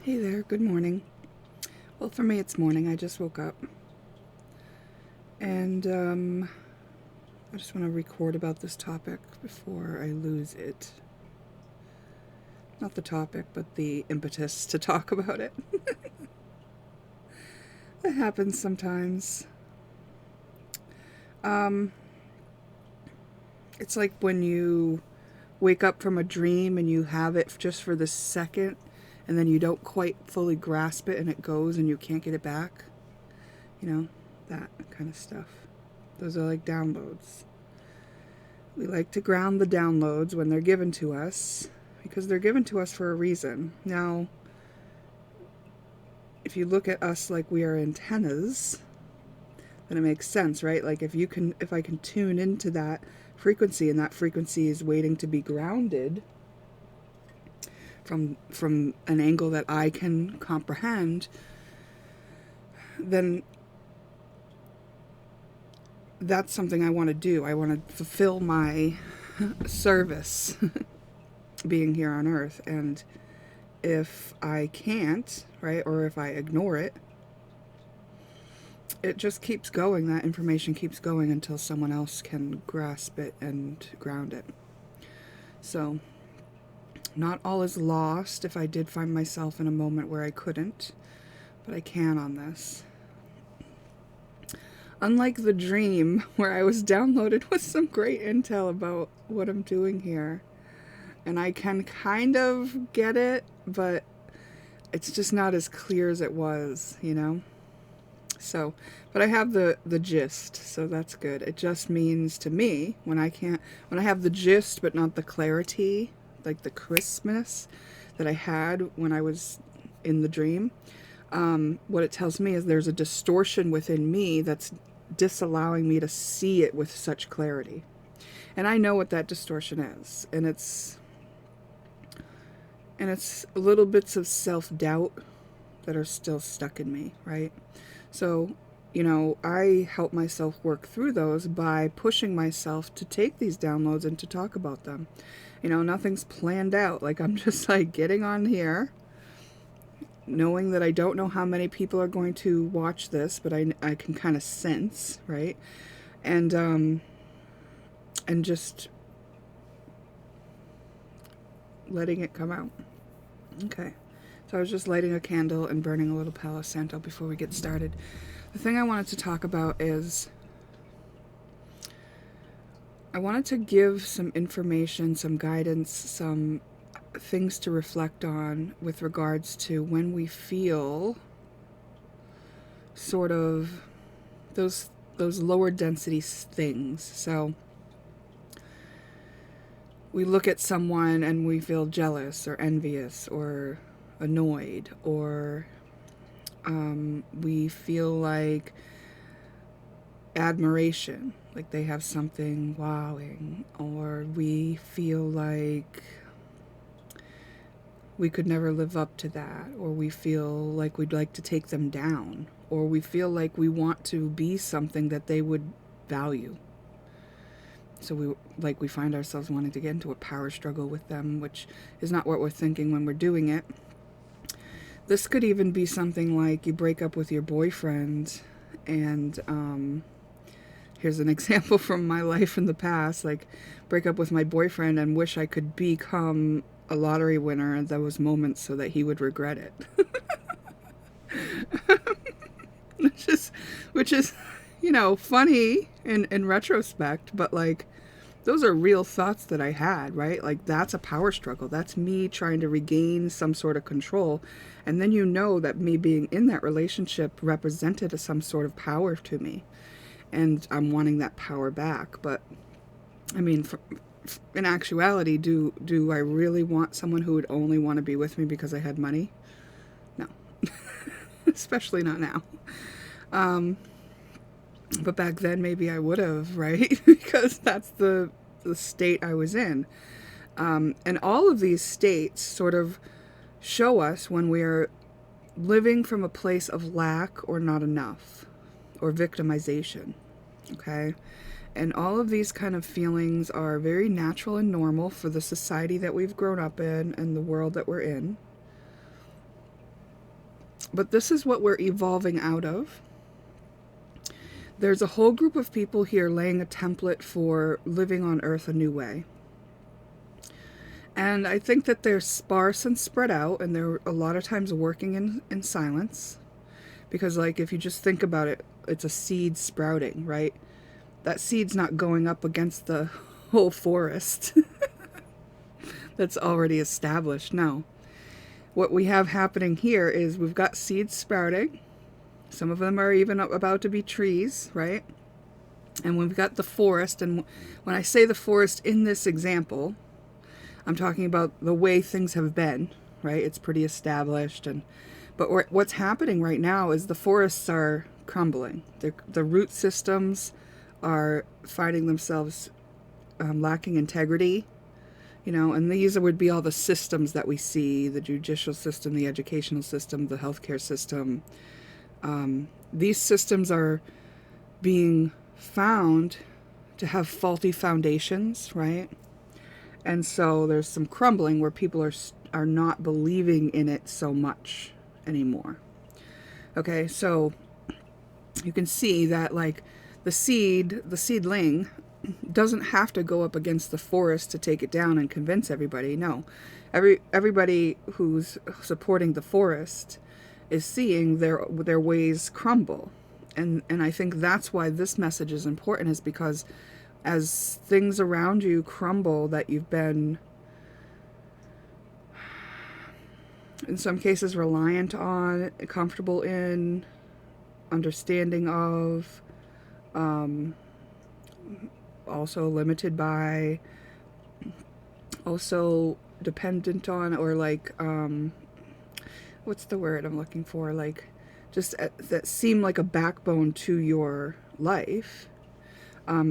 Hey there, good morning. Well, for me it's morning. I just woke up. And I just want to record about this topic before I lose it. Not the topic, but the impetus to talk about it. That happens sometimes. Um, it's like when you wake up from a dream and you have it just for the second, and then you don't quite fully grasp it and it goes and you can't get it back. You know, that kind of stuff. Those are like downloads. We like to ground the downloads when they're given to us because they're given to us for a reason. Now, if you look at us like we are antennas, then it makes sense, right? Like if I can tune into that frequency and that frequency is waiting to be grounded from an angle that I can comprehend, then that's something I want to do. I want to fulfill my service being here on earth. And if I can't, right, or if I ignore it, it just keeps going. That information keeps going until someone else can grasp it and ground it. So, not all is lost if I did find myself in a moment where I couldn't, but I can on this. Unlike the dream where I was downloaded with some great intel about what I'm doing here, and I can kind of get it, but it's just not as clear as it was, you know? So, but I have the gist, so that's good. It just means to me, when I have the gist but not the clarity, like the crispness that I had when I was in the dream, what it tells me is there's a distortion within me that's disallowing me to see it with such clarity. And I know what that distortion is, and it's little bits of self-doubt that are still stuck in me, right? So, I help myself work through those by pushing myself to take these downloads and to talk about them. Nothing's planned out. Like, I'm just like getting on here, knowing that I don't know how many people are going to watch this, but I can kind of sense, right? And just letting it come out. Okay. So I was just lighting a candle and burning a little Palo Santo before we get started. The thing I wanted to talk about is I wanted to give some information, some guidance, some things to reflect on with regards to when we feel sort of those lower density things. So we look at someone and we feel jealous or envious or annoyed, or we feel like admiration, like they have something wowing, or we feel like we could never live up to that, or we feel like we'd like to take them down, or we feel like we want to be something that they would value. So we find ourselves wanting to get into a power struggle with them, which is not what we're thinking when we're doing it. This could even be something like you break up with your boyfriend, and here's an example from my life in the past, like break up with my boyfriend and wish I could become a lottery winner at those moments so that he would regret it. which is, funny in retrospect, but like those are real thoughts that I had, right? Like that's a power struggle. That's me trying to regain some sort of control. And then that me being in that relationship represented some sort of power to me. And I'm wanting that power back. But, I mean, in actuality, do I really want someone who would only want to be with me because I had money? No. Especially not now. But back then, maybe I would have, right? Because that's the state I was in. And all of these states sort of show us when we're living from a place of lack or not enough or victimization, okay? And all of these kind of feelings are very natural and normal for the society that we've grown up in and the world that we're in. But this is what we're evolving out of. There's a whole group of people here laying a template for living on Earth a new way. And I think that they're sparse and spread out, and they're a lot of times working in silence. Because, like, if you just think about it, it's a seed sprouting, right? That seed's not going up against the whole forest that's already established. No. What we have happening here is we've got seeds sprouting. Some of them are even about to be trees, right? And we've got the forest. And when I say the forest in this example, I'm talking about the way things have been, right? It's pretty established. But what's happening right now is the forests are crumbling. The root systems are finding themselves lacking integrity, you know, and these would be all the systems that we see: the judicial system, the educational system, the healthcare system. These systems are being found to have faulty foundations, right? And so there's some crumbling where people are not believing in it so much anymore. Okay, so you can see that, like, the seedling doesn't have to go up against the forest to take it down and convince everybody. No, everybody who's supporting the forest is seeing their ways crumble. And I think that's why this message is important, is because as things around you crumble that you've been, in some cases, reliant on, comfortable in, understanding of, also limited by, also dependent on, or like, what's the word I'm looking for? Like, just that seem like a backbone to your life.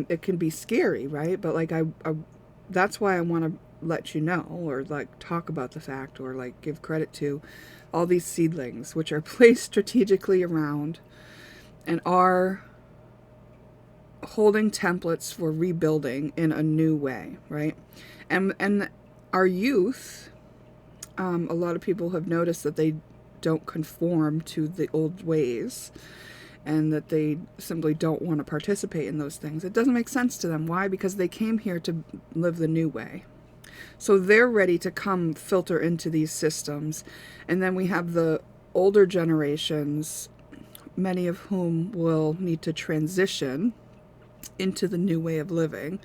It can be scary, right? But like, I that's why I want to let you know, or like talk about the fact, or like give credit to all these seedlings, which are placed strategically around and are holding templates for rebuilding in a new way, right? And our youth, a lot of people have noticed that they don't conform to the old ways, and that they simply don't want to participate in those things. It doesn't make sense to them. Why? Because they came here to live the new way. So they're ready to come filter into these systems. And then we have the older generations, many of whom will need to transition into the new way of living,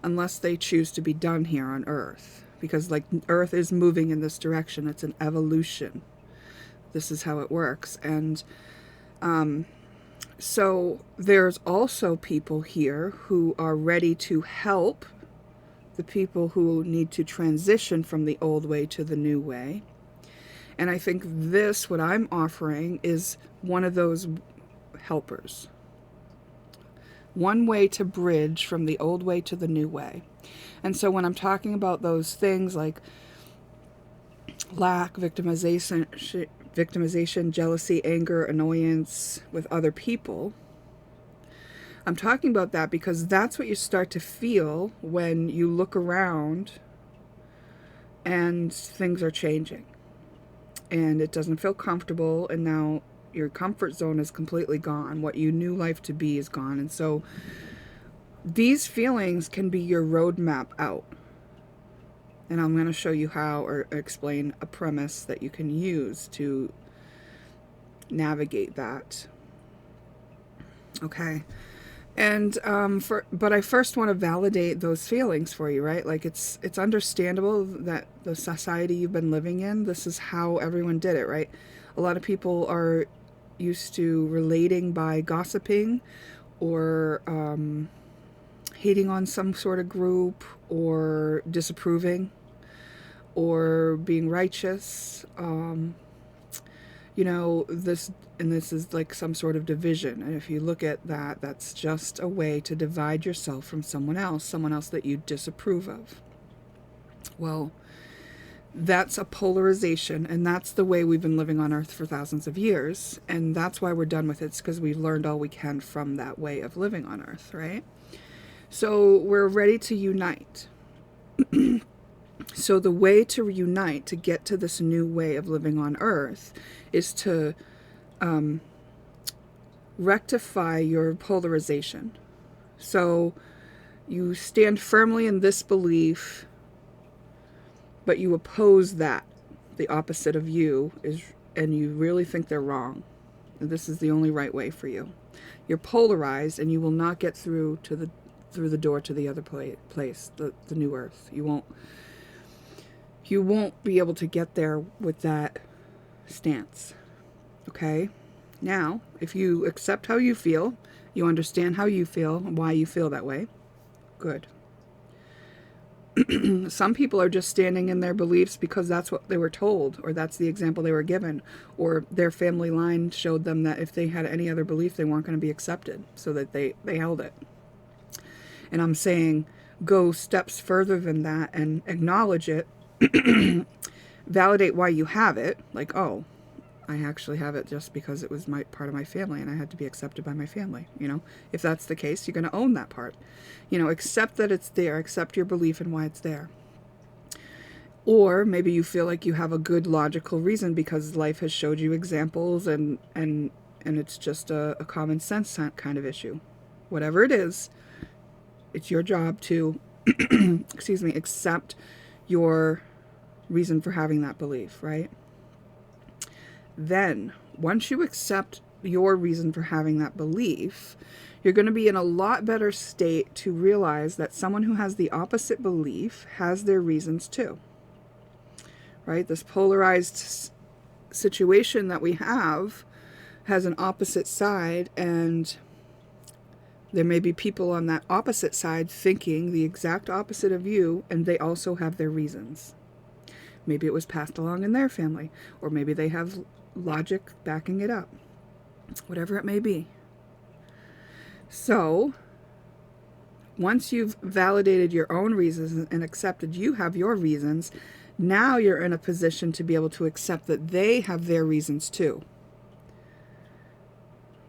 unless they choose to be done here on Earth. Because, like, Earth is moving in this direction. It's an evolution. This is how it works. And so there's also people here who are ready to help the people who need to transition from the old way to the new way. And I think this, what I'm offering, is one of those helpers. One way to bridge from the old way to the new way. And so when I'm talking about those things like lack, victimization, jealousy, anger, annoyance with other people, I'm talking about that because that's what you start to feel when you look around and things are changing. And it doesn't feel comfortable, and now your comfort zone is completely gone. What you knew life to be is gone. And so these feelings can be your roadmap out. And I'm going to show you how, or explain a premise that you can use to navigate that. Okay. And but I first want to validate those feelings for you, right? Like, it's understandable that the society you've been living in, this is how everyone did it, right? A lot of people are used to relating by gossiping, or hating on some sort of group, or disapproving, or being righteous. You know, this is like some sort of division. And if you look at that, that's just a way to divide yourself from someone else that you disapprove of. Well, that's a polarization, and that's the way we've been living on Earth for thousands of years. And that's why we're done with it. It's because we've learned all we can from that way of living on Earth, right? So we're ready to unite. So the way to reunite, to get to this new way of living on Earth, is to rectify your polarization. So you stand firmly in this belief, but you oppose that. The opposite of you is, and you really think they're wrong. And this is the only right way for you. You're polarized, and you will not get through the door to the other place, the new earth. You won't be able to get there with that stance. Okay? Now, if you accept how you feel, you understand how you feel and why you feel that way, good. Some people are just standing in their beliefs because that's what they were told, or that's the example they were given, or their family line showed them that if they had any other belief, they weren't going to be accepted, so that they held it. And I'm saying go steps further than that and acknowledge it, validate why you have it, like, oh, I actually have it just because it was part of my family and I had to be accepted by my family. If that's the case, you're going to own that part. Accept that it's there, accept your belief and why it's there. Or maybe you feel like you have a good logical reason because life has showed you examples and it's just a common sense kind of issue. Whatever it is, it's your job to, accept your reason for having that belief, right? Then, once you accept your reason for having that belief, you're going to be in a lot better state to realize that someone who has the opposite belief has their reasons too. Right? This polarized situation that we have has an opposite side, and there may be people on that opposite side thinking the exact opposite of you, and they also have their reasons. Maybe it was passed along in their family, or maybe they have logic backing it up. Whatever it may be. So, once you've validated your own reasons and accepted you have your reasons, now you're in a position to be able to accept that they have their reasons too.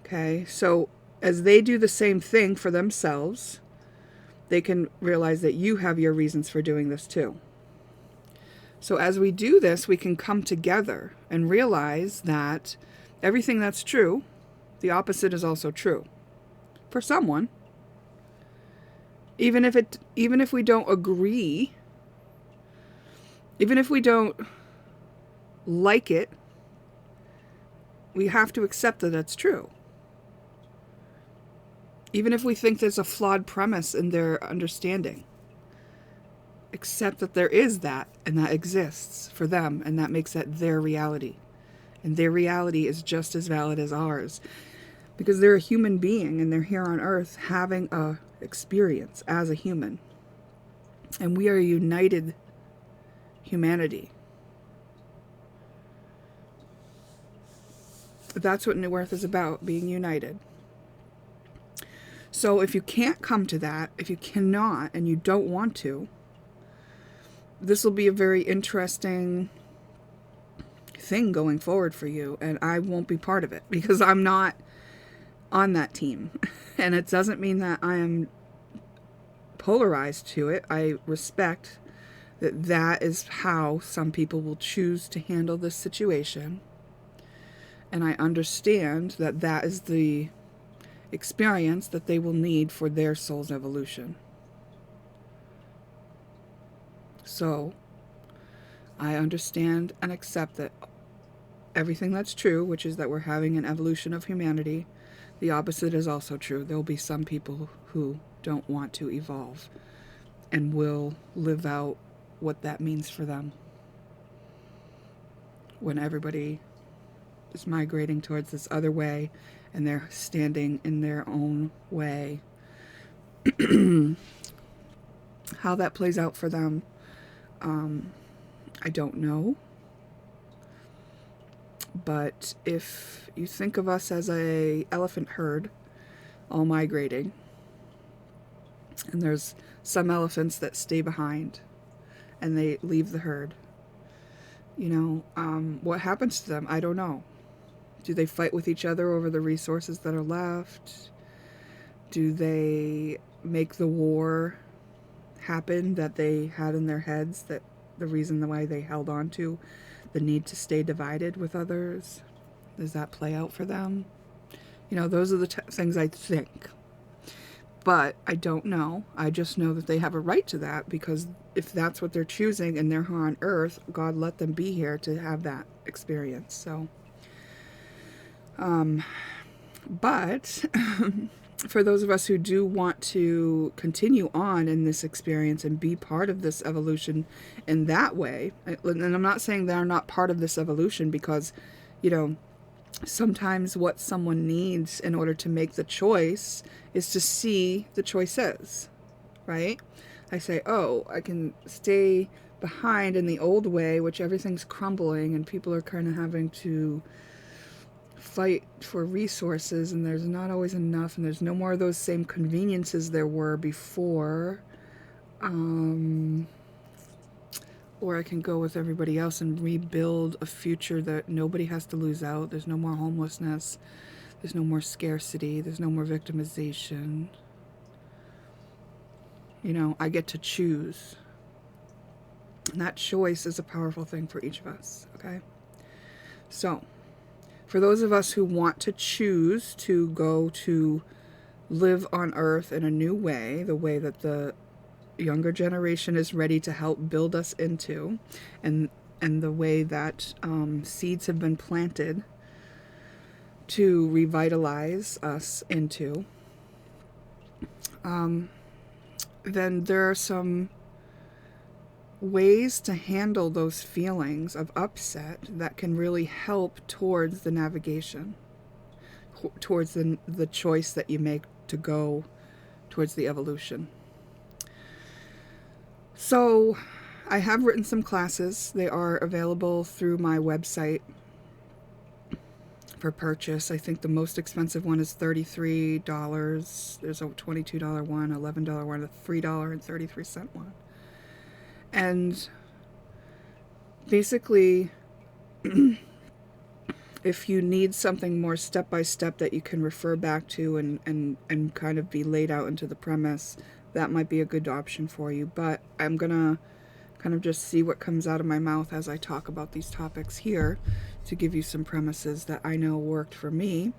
Okay? So, as they do the same thing for themselves, they can realize that you have your reasons for doing this too. So as we do this, we can come together and realize that everything that's true, the opposite is also true. For someone. Even if we don't agree, even if we don't like it, we have to accept that that's true. Even if we think there's a flawed premise in their understanding. Accept that there is that, and that exists for them, and that makes that their reality. And their reality is just as valid as ours. Because they're a human being, and they're here on Earth having a experience as a human. And we are a united humanity. That's what New Earth is about, being united. So if you can't come to that, if you cannot, and you don't want to, this will be a very interesting thing going forward for you, and I won't be part of it because I'm not on that team. And it doesn't mean that I am polarized to it. I respect that that is how some people will choose to handle this situation, and I understand that that is the experience that they will need for their soul's evolution. So, I understand and accept that everything that's true, which is that we're having an evolution of humanity, the opposite is also true. There will be some people who don't want to evolve and will live out what that means for them when everybody is migrating towards this other way and they're standing in their own way. How that plays out for them, I don't know. But if you think of us as a elephant herd all migrating, and there's some elephants that stay behind and they leave the herd, what happens to them? I don't know. Do they fight with each other over the resources that are left? Do they make the war happen that they had in their heads, that the reason why they held on to the need to stay divided with others? Does that play out for them? Those are the things I think. But I don't know. I just know that they have a right to that, because if that's what they're choosing and they're here on earth, God let them be here to have that experience. So, but for those of us who do want to continue on in this experience and be part of this evolution in that way, and I'm not saying they're not part of this evolution, because, sometimes what someone needs in order to make the choice is to see the choices, right? I say, oh, I can stay behind in the old way, which everything's crumbling and people are kind of having to fight for resources, and there's not always enough, and there's no more of those same conveniences there were before. Or I can go with everybody else and rebuild a future that nobody has to lose out. There's no more homelessness. There's no more scarcity. There's no more victimization. I get to choose. And that choice is a powerful thing for each of us, okay? So, for those of us who want to choose to go to live on Earth in a new way, the way that the younger generation is ready to help build us into, and the way that seeds have been planted to revitalize us into, then there are some ways to handle those feelings of upset that can really help towards the navigation, towards the choice that you make to go towards the evolution. So I have written some classes. They are available through my website for purchase. I think the most expensive one is $33. There's a $22 one, $11 one, a $3.33 one. And basically, if you need something more step-by-step that you can refer back to and kind of be laid out into the premise, that might be a good option for you. But I'm going to kind of just see what comes out of my mouth as I talk about these topics here to give you some premises that I know worked for me.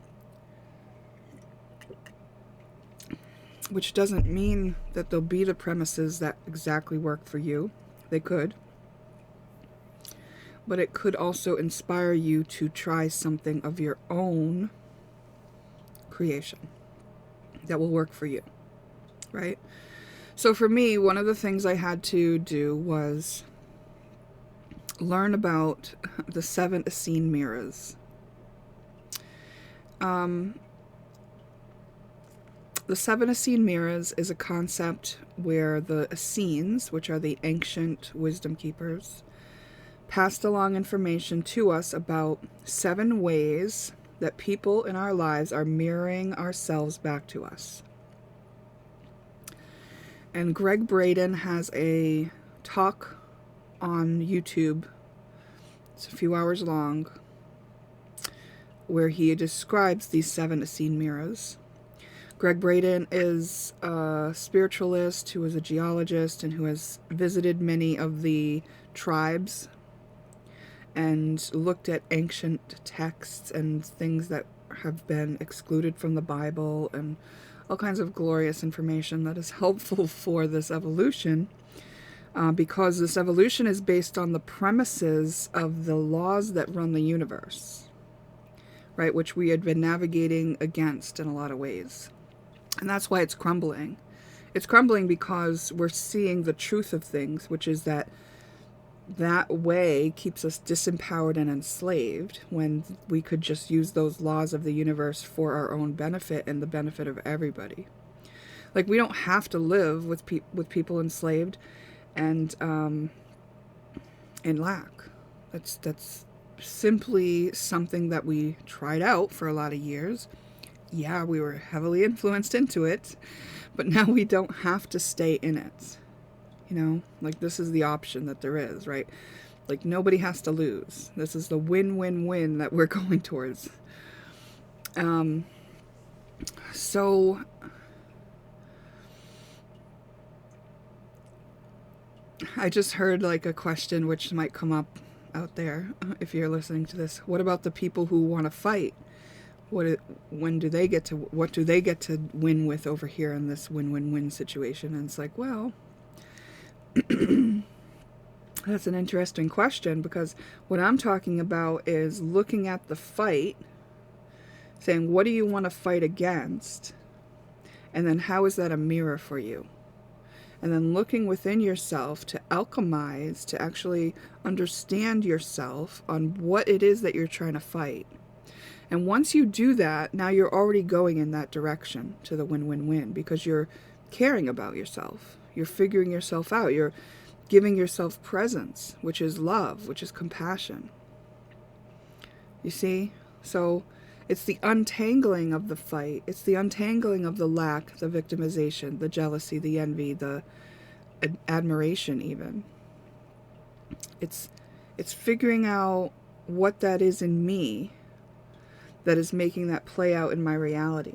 Which doesn't mean that they'll be the premises that exactly work for you. They could. But it could also inspire you to try something of your own creation that will work for you, right? So for me, one of the things I had to do was learn about the 7 Essene mirrors. The 7 Essene mirrors is a concept where the Essenes, which are the ancient wisdom keepers, passed along information to us about 7 ways that people in our lives are mirroring ourselves back to us. And Greg Braden has a talk on YouTube, it's a few hours long, where he describes these 7 Essene mirrors. Greg Braden is a spiritualist who is a geologist and who has visited many of the tribes and looked at ancient texts and things that have been excluded from the Bible and all kinds of glorious information that is helpful for this evolution, because this evolution is based on the premises of the laws that run the universe, right, which we had been navigating against in a lot of ways. And that's why it's crumbling. It's crumbling because we're seeing the truth of things, which is that way keeps us disempowered and enslaved when we could just use those laws of the universe for our own benefit and the benefit of everybody. Like, we don't have to live with people enslaved and in lack. That's simply something that we tried out for a lot of years. Yeah, we were heavily influenced into it, but now we don't have to stay in it. Like, this is the option that there is, right? Like, nobody has to lose. This is the win-win-win that we're going towards. So I just heard like a question which might come up out there, if you're listening to this. What about the people who want to fight? What do they get to win with over here in this win-win-win situation? And it's like, well, that's an interesting question, because what I'm talking about is looking at the fight, saying, what do you want to fight against? And then how is that a mirror for you? And then looking within yourself to alchemize, to actually understand yourself on what it is that you're trying to fight. And once you do that, now you're already going in that direction to the win-win-win, because you're caring about yourself. You're figuring yourself out. You're giving yourself presence, which is love, which is compassion. You see? So it's the untangling of the fight. It's the untangling of the lack, the victimization, the jealousy, the envy, the admiration even. It's figuring out what that is in me that is making that play out in my reality.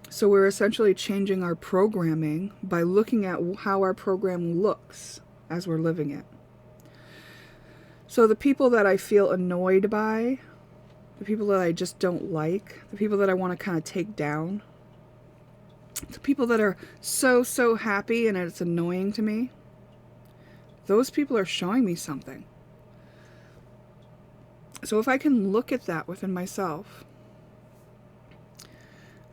So we're essentially changing our programming by looking at how our program looks as we're living it. So the people that I feel annoyed by, the people that I just don't like, the people that I want to kind of take down, the people that are so happy and it's annoying to me, those people are showing me something. So if I can look at that within myself,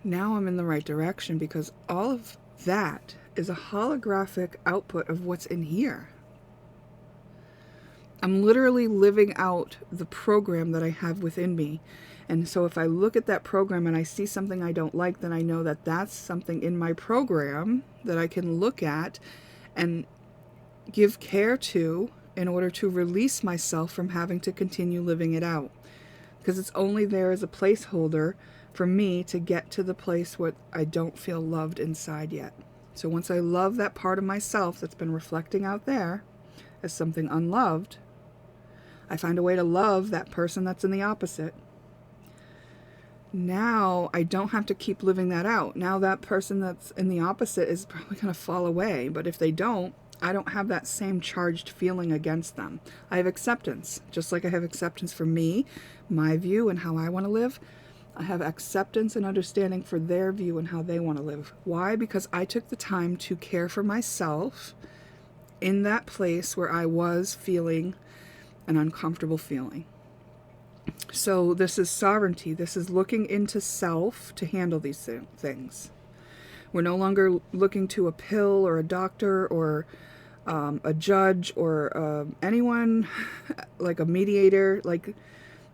now I'm in the right direction, because all of that is a holographic output of what's in here. I'm literally living out the program that I have within me. And so if I look at that program and I see something I don't like, then I know that that's something in my program that I can look at and give care to in order to release myself from having to continue living it out. Because it's only there as a placeholder for me to get to the place where I don't feel loved inside yet. So once I love that part of myself that's been reflecting out there as something unloved, I find a way to love that person that's in the opposite. Now I don't have to keep living that out. Now that person that's in the opposite is probably going to fall away. But if they don't, I don't have that same charged feeling against them. I have acceptance. Just like I have acceptance for me, my view, and how I want to live, I have acceptance and understanding for their view and how they want to live. Why? Because I took the time to care for myself in that place where I was feeling an uncomfortable feeling. So this is sovereignty. This is looking into self to handle these things. We're no longer looking to a pill or a doctor or a judge or anyone, like a mediator.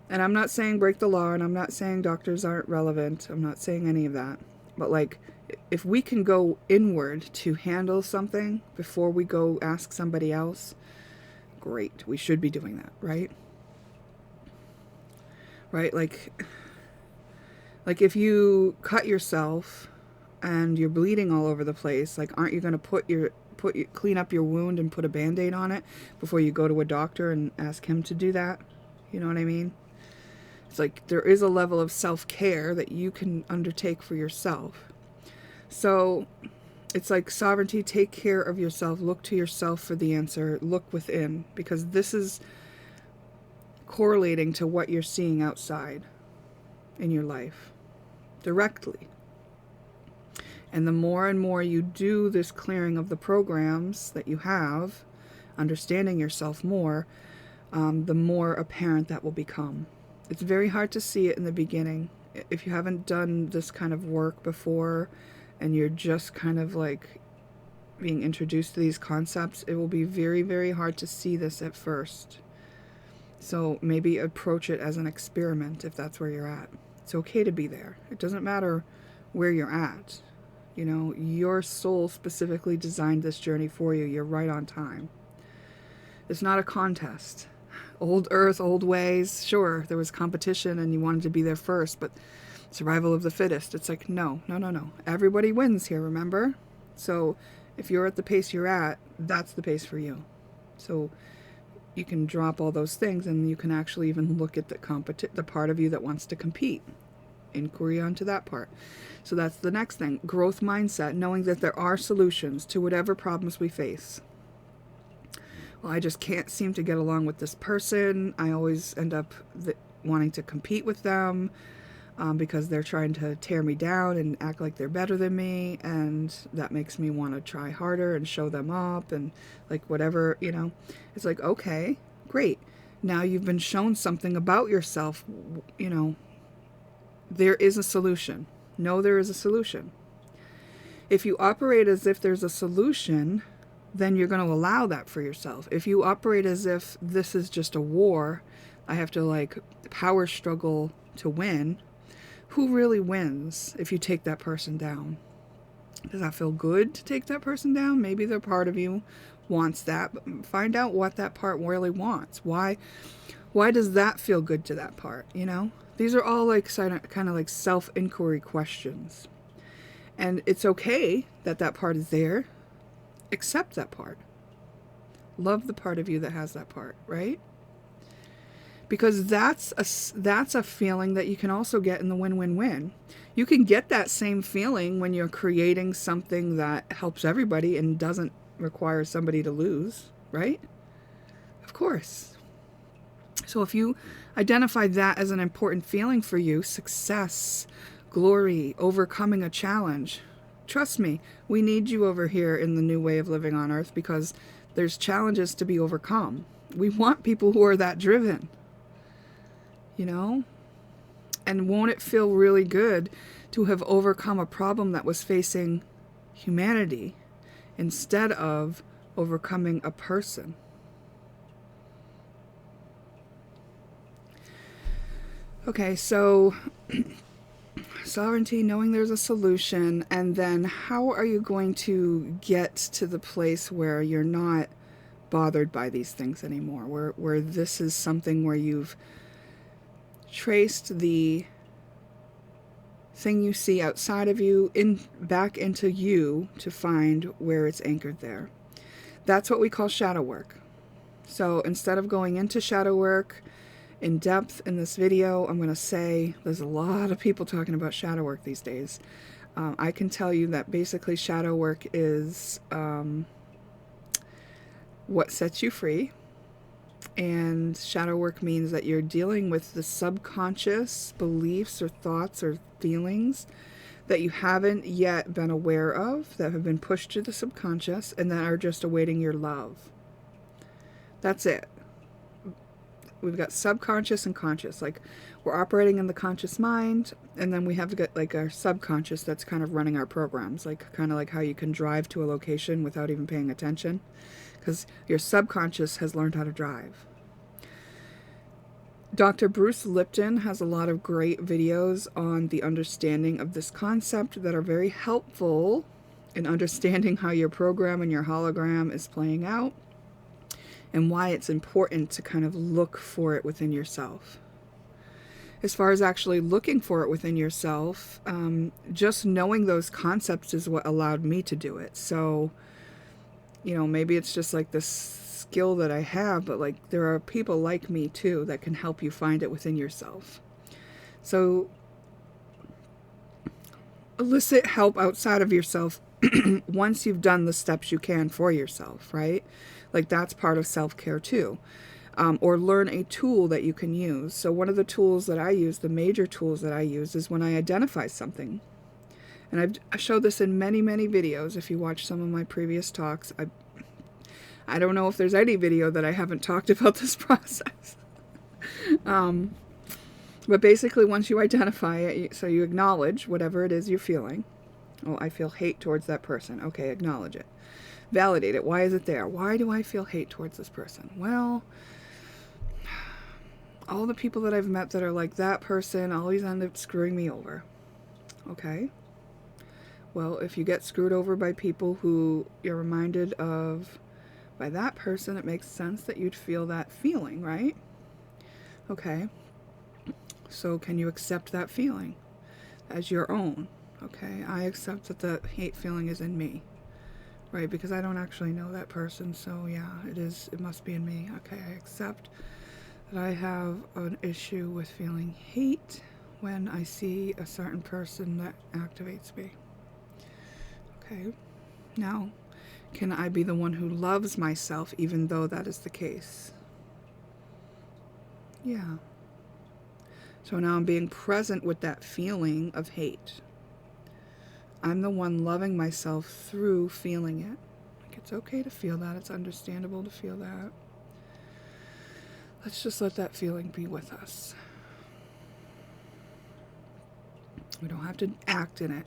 And I'm not saying break the law, and I'm not saying doctors aren't relevant. I'm not saying any of that. But if we can go inward to handle something before we go ask somebody else, great. We should be doing that, right? Right? Like if you cut yourself and you're bleeding all over the place, aren't you going to clean up your wound and put a Band-Aid on it before you go to a doctor and ask him to do that? You know what I mean? It's there is a level of self-care that you can undertake for yourself. So it's sovereignty, take care of yourself, look to yourself for the answer, look within, because this is correlating to what you're seeing outside in your life directly. And the more and more you do this clearing of the programs that you have, understanding yourself more, the more apparent that will become. It's very hard to see it in the beginning. If you haven't done this kind of work before and you're just kind of being introduced to these concepts, it will be very, very hard to see this at first. So maybe approach it as an experiment if that's where you're at. It's okay to be there. It doesn't matter where you're at. Your soul specifically designed this journey for you. You're right on time. It's not a contest. Old earth, old ways. Sure, there was competition and you wanted to be there first, but survival of the fittest. It's no. Everybody wins here, remember? So if you're at the pace you're at, that's the pace for you. So you can drop all those things and you can actually even look at the part of you that wants to compete. Inquiry onto that part. So that's the next thing. Growth mindset, knowing that there are solutions to whatever problems we face. well, I just can't seem to get along with this person. I always end up wanting to compete with them because they're trying to tear me down and act like they're better than me. And that makes me want to try harder and show them up and like whatever, you know. It's like, okay, great. Now you've been shown something about yourself, you know. There is a solution. No, there is a solution. If you operate as if there's a solution, then you're going to allow that for yourself. If you operate as if this is just a war, I have to like power struggle to win, who really wins if you take that person down? Does that feel good to take that person down? Maybe the part of you wants that, but find out what that part really wants. Why does that feel good to that part, you know? These are all like kind of like self-inquiry questions. And it's okay that that part is there. Accept that part. Love the part of you that has that part, right? Because that's a feeling that you can also get in the win-win-win. You can get that same feeling when you're creating something that helps everybody and doesn't require somebody to lose, right? Of course. So if you identify that as an important feeling for you, success, glory, overcoming a challenge, trust me, we need you over here in the new way of living on earth because there's challenges to be overcome. We want people who are that driven, you know? And won't it feel really good to have overcome a problem that was facing humanity instead of overcoming a person? Okay, so sovereignty, knowing there's a solution, and then how are you going to get to the place where you're not bothered by these things anymore, where this is something where you've traced the thing you see outside of you back into you to find where it's anchored there. That's what we call shadow work. So instead of going into shadow work in depth in this video, I'm going to say there's a lot of people talking about shadow work these days. I can tell you that basically shadow work is what sets you free. And shadow work means that you're dealing with the subconscious beliefs or thoughts or feelings that you haven't yet been aware of, that have been pushed to the subconscious and that are just awaiting your love. That's it. We've got subconscious and conscious. Like, we're operating in the conscious mind, and then we have to get like our subconscious that's kind of running our programs, like kind of like how you can drive to a location without even paying attention, because your subconscious has learned how to drive. Dr. Bruce Lipton has a lot of great videos on the understanding of this concept that are very helpful in understanding how your program and your hologram is playing out, and why it's important to kind of look for it within yourself. As far as actually looking for it within yourself, just knowing those concepts is what allowed me to do it. So, you know, maybe it's just like this skill that I have, but like there are people like me too that can help you find it within yourself. So elicit help outside of yourself once you've done the steps you can for yourself, right? Like that's part of self-care too. Or learn a tool that you can use. So one of the tools that I use, the major tools that I use, is when I identify something. And I showed this in many, many videos. If you watch some of my previous talks, I don't know if there's any video that I haven't talked about this process. But basically, once you identify it, so you acknowledge whatever it is you're feeling. Oh, I feel hate towards that person. Okay, acknowledge it. Validate it. Why is it there? Why do I feel hate towards this person? Well, all the people that I've met that are like that person always end up screwing me over. Okay. Well, if you get screwed over by people who you're reminded of by that person, it makes sense that you'd feel that feeling, right? Okay. So can you accept that feeling as your own? Okay. I accept that the hate feeling is in me, right? Because I don't actually know that person. So yeah, it must be in me. Okay. I accept that I have an issue with feeling hate when I see a certain person that activates me. Okay. Now, Can I be the one who loves myself even though that is the case? Yeah. So now I'm being present with that feeling of hate. I'm the one loving myself through feeling it. Like, it's okay to feel that. It's understandable to feel that. Let's just let that feeling be with us. We don't have to act in it.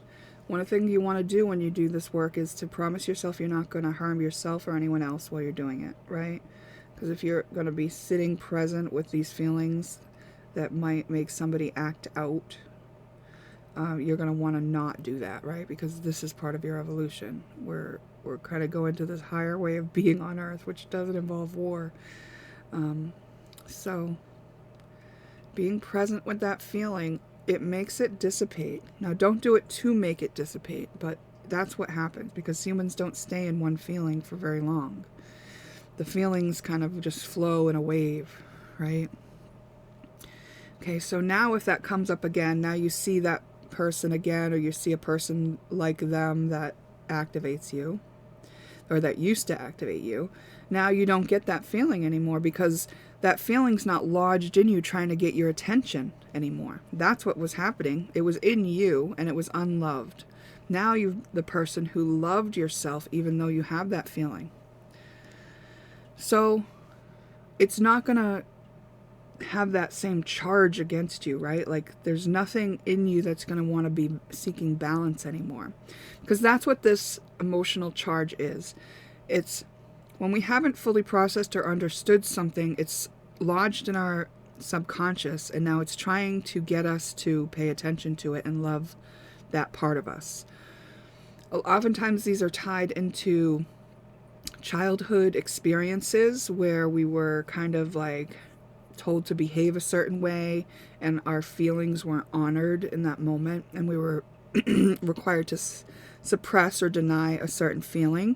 One thing you want to do when you do this work is to promise yourself you're not going to harm yourself or anyone else while you're doing it, right? Because if you're going to be sitting present with these feelings that might make somebody act out, you're going to want to not do that, right? Because this is part of your evolution. We're kind of going to this higher way of being on Earth, which doesn't involve war. So being present with that feeling, it makes it dissipate. Now, don't do it to make it dissipate, but that's what happens because humans don't stay in one feeling for very long. The feelings kind of just flow in a wave, right? Okay, so now if that comes up again, now you see that person again, or you see a person like them that activates you, or that used to activate you. Now you don't get that feeling anymore because that feeling's not lodged in you trying to get your attention anymore. That's what was happening. It was in you and it was unloved. Now you're the person who loved yourself even though you have that feeling. So it's not going to have that same charge against you, right? Like there's nothing in you that's going to want to be seeking balance anymore. Because that's what this emotional charge is. It's when we haven't fully processed or understood something, it's lodged in our subconscious, and now it's trying to get us to pay attention to it and love that part of us. Oftentimes these are tied into childhood experiences where we were kind of like told to behave a certain way and our feelings weren't honored in that moment, and we were required to suppress or deny a certain feeling,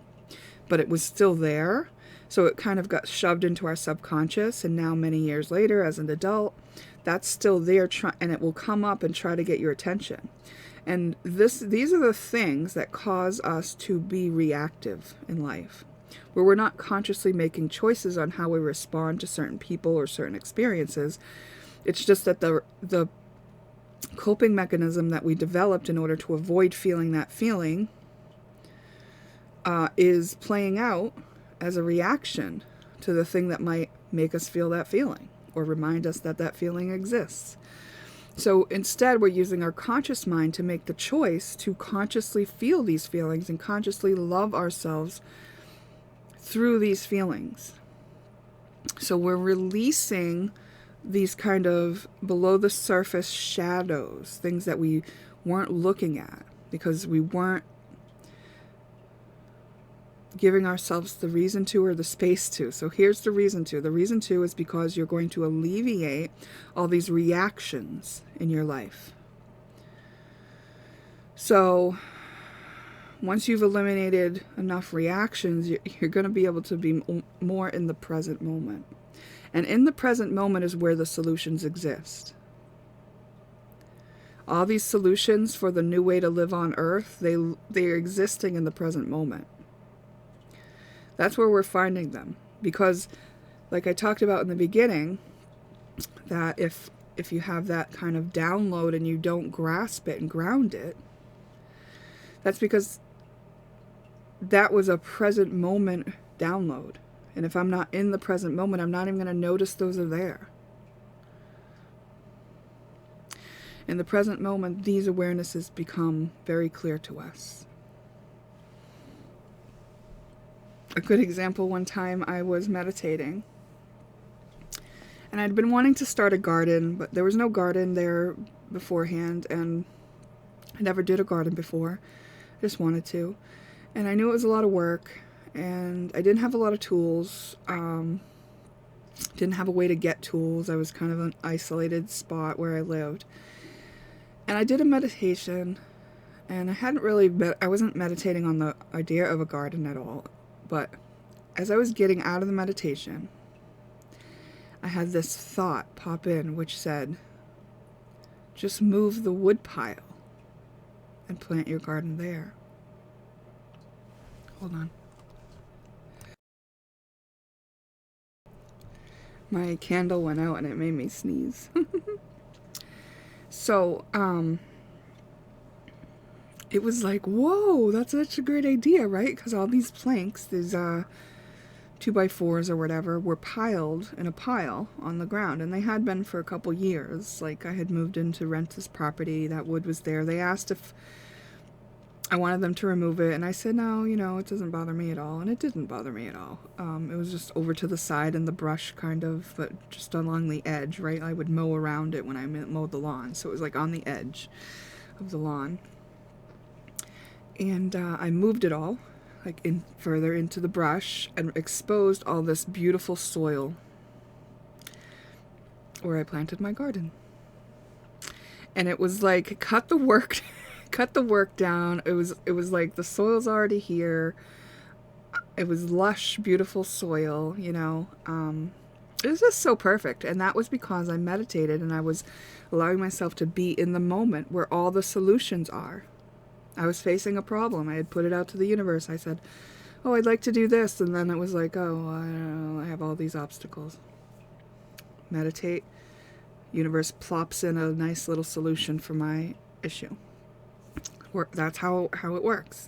but it was still there. So it kind of got shoved into our subconscious, and now many years later as an adult, that's still there, and it will come up and try to get your attention. And these are the things that cause us to be reactive in life, where we're not consciously making choices on how we respond to certain people or certain experiences. It's just that the coping mechanism that we developed in order to avoid feeling that feeling is playing out as a reaction to the thing that might make us feel that feeling or remind us that that feeling exists. So instead, we're using our conscious mind to make the choice to consciously feel these feelings and consciously love ourselves through these feelings. So we're releasing these kind of below the surface shadows, things that we weren't looking at because we weren't giving ourselves the reason to or the space to. So here's the reason to. The reason to is because you're going to alleviate all these reactions in your life. So once you've eliminated enough reactions, you're going to be able to be more in the present moment. And in the present moment is where the solutions exist. All these solutions for the new way to live on Earth, they're existing in the present moment. That's where we're finding them. Because, like I talked about in the beginning, that if you have that kind of download and you don't grasp it and ground it, that's because that was a present moment download. And if I'm not in the present moment, I'm not even going to notice those are there. In the present moment, these awarenesses become very clear to us. A good example, one time I was meditating. And I'd been wanting to start a garden, but there was no garden there beforehand, and I never did a garden before. I just wanted to. And I knew it was a lot of work, and I didn't have a lot of tools. Didn't have a way to get tools. I was kind of an isolated spot where I lived. And I did a meditation, and I wasn't meditating on the idea of a garden at all. But as I was getting out of the meditation, I had this thought pop in which said, just move the wood pile and plant your garden there. Hold on. My candle went out and it made me sneeze. So, it was like, whoa, that's such a great idea, right? Because all these planks, these 2x4s or whatever, were piled in a pile on the ground, and they had been for a couple years. Like, I had moved in to rent this property, that wood was there. They asked if I wanted them to remove it, and I said, no, it doesn't bother me at all, and it didn't bother me at all. It was just over to the side in the brush, kind of, but just along the edge, right? I would mow around it when I mowed the lawn, so it was like on the edge of the lawn. And I moved it all, like further into the brush, and exposed all this beautiful soil where I planted my garden. And it was like, cut the work down. It was like the soil's already here. It was lush, beautiful soil, It was just so perfect. And that was because I meditated and I was allowing myself to be in the moment where all the solutions are. I was facing a problem. I had put it out to the universe. I said, oh, I'd like to do this. And then it was like, oh, I don't know, I have all these obstacles. Meditate. Universe plops in a nice little solution for my issue. That's how it works.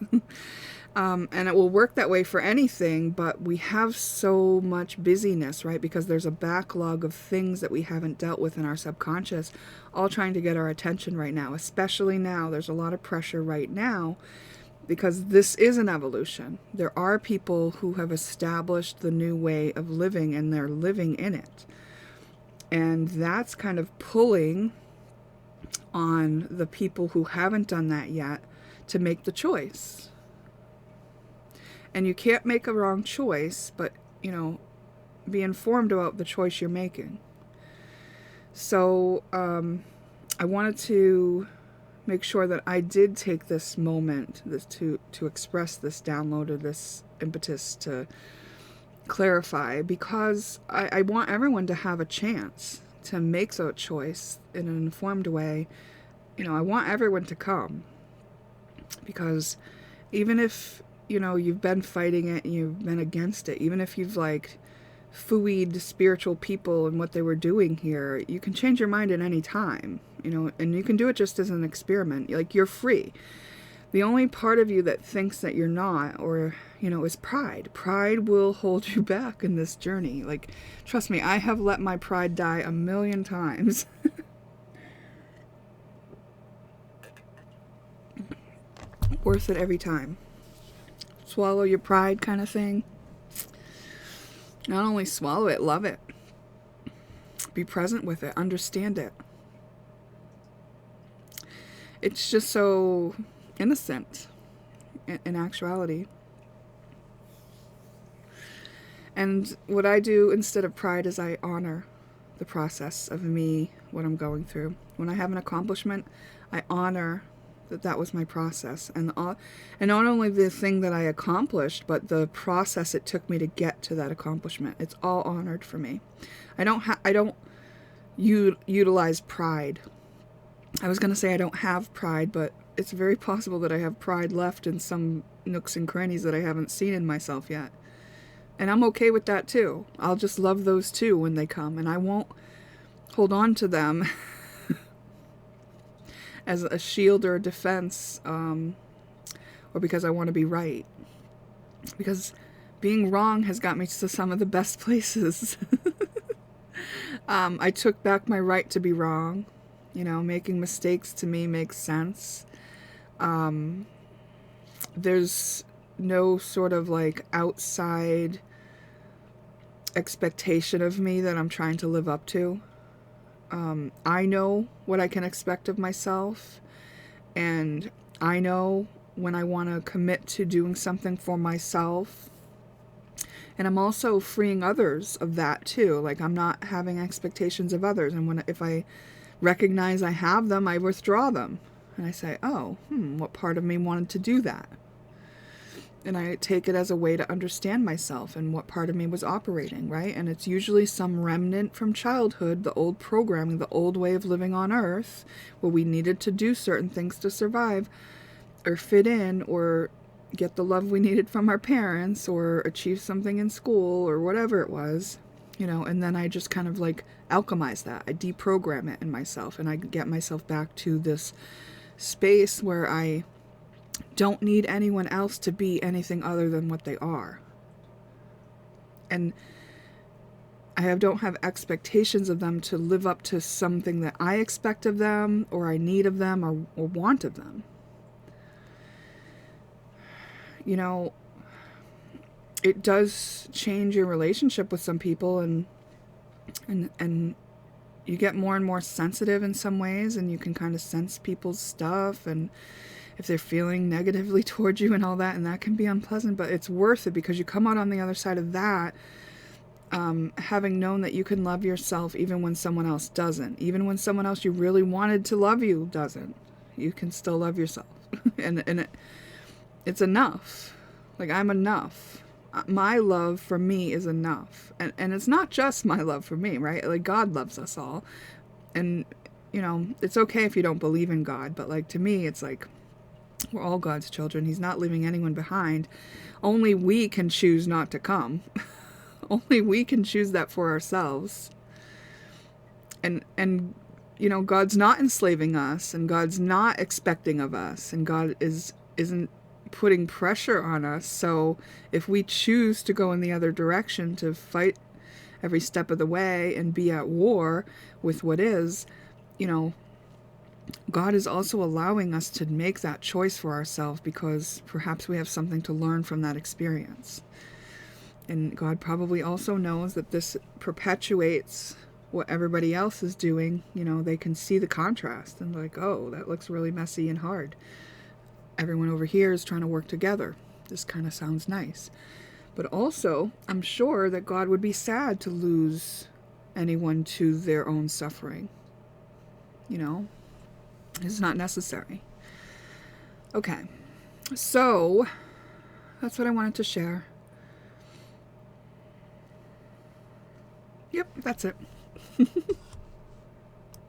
And it will work that way for anything, but we have so much busyness, right? Because there's a backlog of things that we haven't dealt with in our subconscious, all trying to get our attention right now. Especially now, there's a lot of pressure right now because this is an evolution. There are people who have established the new way of living and they're living in it. And that's kind of pulling on the people who haven't done that yet to make the choice. And you can't make a wrong choice, but, be informed about the choice you're making. So I wanted to make sure that I did take this moment to express this download or this impetus to clarify, because I want everyone to have a chance to make that choice in an informed way. I want everyone to come, because even if you've been fighting it and you've been against it, even if you've fooeyed spiritual people and what they were doing here, you can change your mind at any time, and you can do it just as an experiment. You're free. The only part of you that thinks that you're not, or, is pride. Pride will hold you back in this journey. Trust me, I have let my pride die 1,000,000 times. Worth it every time. Swallow your pride kind of thing. Not only swallow it, love it. Be present with it. Understand it. It's just so innocent in actuality. And what I do instead of pride is I honor the process of me, what I'm going through. When I have an accomplishment, I honor that was my process. And not only the thing that I accomplished, but the process it took me to get to that accomplishment. It's all honored for me. I don't utilize pride. I was going to say I don't have pride, but it's very possible that I have pride left in some nooks and crannies that I haven't seen in myself yet. And I'm okay with that too. I'll just love those too when they come, and I won't hold on to them as a shield or a defense, or because I want to be right. Because being wrong has got me to some of the best places. I took back my right to be wrong. Making mistakes to me makes sense. There's no sort of outside expectation of me that I'm trying to live up to. I know what I can expect of myself, and I know when I want to commit to doing something for myself. And I'm also freeing others of that too. I'm not having expectations of others, and if I recognize I have them, I withdraw them. And I say, oh, what part of me wanted to do that? And I take it as a way to understand myself and what part of me was operating, right? And it's usually some remnant from childhood, the old programming, the old way of living on Earth, where we needed to do certain things to survive or fit in or get the love we needed from our parents or achieve something in school or whatever it was. And then I just kind of like alchemize that. I deprogram it in myself, and I get myself back to this space where I don't need anyone else to be anything other than what they are. And don't have expectations of them to live up to something that I expect of them, or I need of them, or want of them. It does change your relationship with some people, and you get more and more sensitive in some ways, and you can kind of sense people's stuff, and if they're feeling negatively towards you and all that, and that can be unpleasant, but it's worth it because you come out on the other side of that having known that you can love yourself even when someone else doesn't. Even when someone else you really wanted to love you doesn't. You can still love yourself. and it's enough. Like, I'm enough. My love for me is enough. And it's not just my love for me, right? Like, God loves us all. And, it's okay if you don't believe in God, but, like, to me, it's like, we're all God's children. He's not leaving anyone behind. Only we can choose not to come. Only we can choose that for ourselves. And God's not enslaving us, and God's not expecting of us, and God isn't putting pressure on us. So if we choose to go in the other direction, to fight every step of the way and be at war with what is, God is also allowing us to make that choice for ourselves, because perhaps we have something to learn from that experience. And God probably also knows that this perpetuates what everybody else is doing. They can see the contrast and like, oh, that looks really messy and hard. Everyone over here is trying to work together. This kind of sounds nice. But also, I'm sure that God would be sad to lose anyone to their own suffering. It's not necessary. Okay. So, that's what I wanted to share. Yep, that's it.